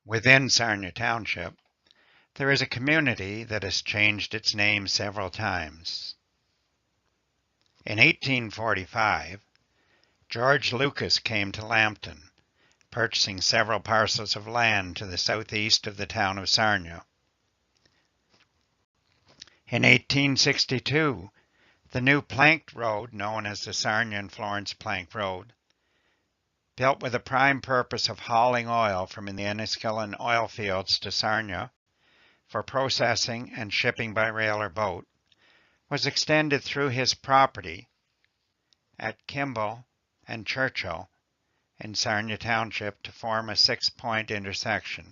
Within Sarnia Township, there is a community that has changed its name several times. In 1845, George Lucas came to Lambton, purchasing several parcels of land to the southeast of the town of Sarnia. In 1862, the new planked road, known as the Sarnia and Florence Plank Road, built with the prime purpose of hauling oil from the Enniskillen oil fields to Sarnia for processing and shipping by rail or boat, was extended through his property at Kimball and Churchill in Sarnia Township to form a 6-point intersection.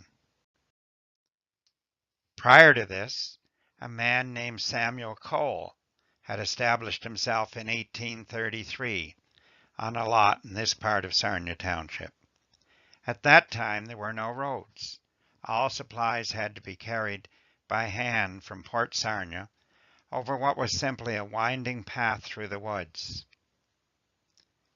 Prior to this, a man named Samuel Cole had established himself in 1833 on a lot in this part of Sarnia Township. At that time, there were no roads. All supplies had to be carried by hand from Port Sarnia over what was simply a winding path through the woods.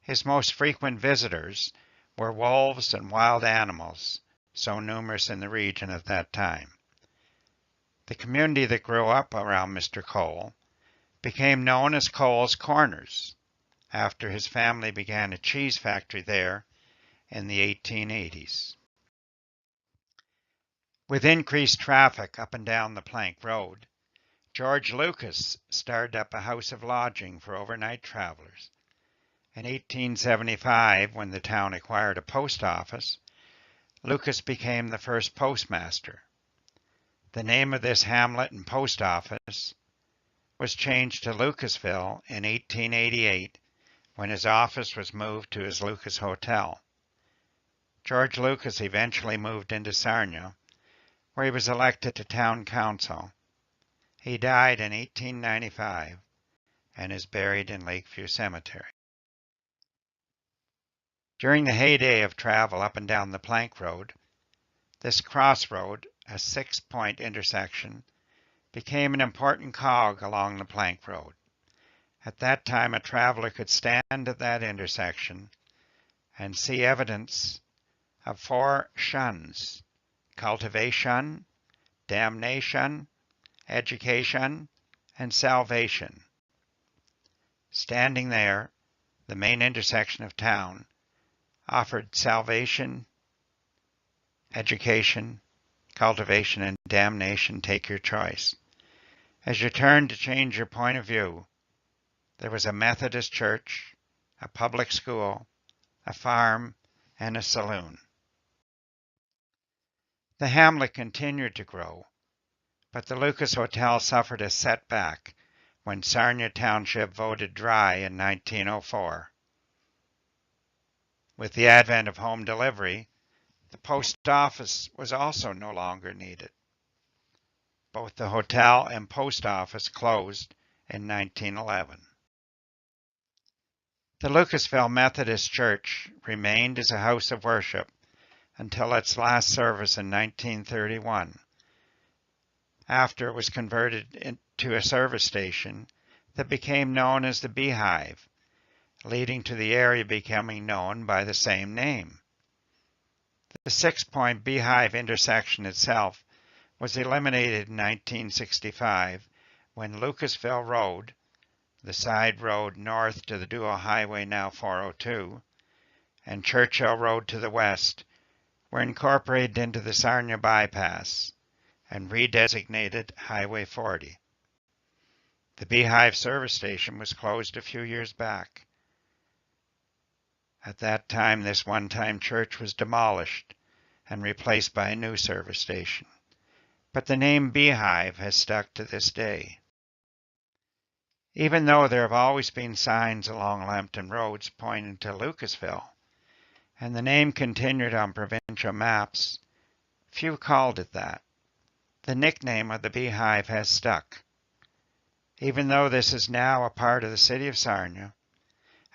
His most frequent visitors were wolves and wild animals, so numerous in the region at that time. The community that grew up around Mr. Cole became known as Cole's Corners, after his family began a cheese factory there in the 1880s. With increased traffic up and down the Plank Road, George Lucas started up a house of lodging for overnight travelers. In 1875, when the town acquired a post office, Lucas became the first postmaster. The name of this hamlet and post office was changed to Lucasville in 1888 when his office was moved to his Lucas Hotel. George Lucas eventually moved into Sarnia, where he was elected to town council. He died in 1895 and is buried in Lakeview Cemetery. During the heyday of travel up and down the Plank Road, this crossroad, a 6-point intersection, became an important cog along the Plank Road. At that time, a traveler could stand at that intersection and see evidence of 4 shuns: cultivation, damnation, education, and salvation. Standing there, the main intersection of town offered salvation, education, cultivation, and damnation. Take your choice. As you turned to change your point of view, there was a Methodist church, a public school, a farm, and a saloon. The hamlet continued to grow, but the Lucas Hotel suffered a setback when Sarnia Township voted dry in 1904. With the advent of home delivery, the post office was also no longer needed. Both the hotel and post office closed in 1911. The Lucasville Methodist Church remained as a house of worship until its last service in 1931. After it was converted into a service station that became known as the Beehive, leading to the area becoming known by the same name. The 6-point Beehive intersection itself was eliminated in 1965 when Lucasville Road, the side road north to the dual highway now 402, and Churchill Road to the west were incorporated into the Sarnia Bypass and redesignated Highway 40. The Beehive service station was closed a few years back. At that time, this one-time church was demolished and replaced by a new service station, but the name Beehive has stuck to this day. Even though there have always been signs along Lambton roads pointing to Lucasville, and the name continued on provincial maps, few called it that. The nickname of the Beehive has stuck. Even though this is now a part of the city of Sarnia,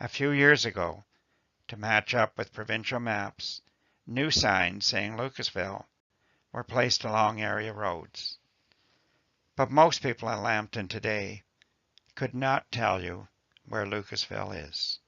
a few years ago, to match up with provincial maps, new signs saying Lucasville were placed along area roads. But most people in Lambton today could not tell you where Lucasville is.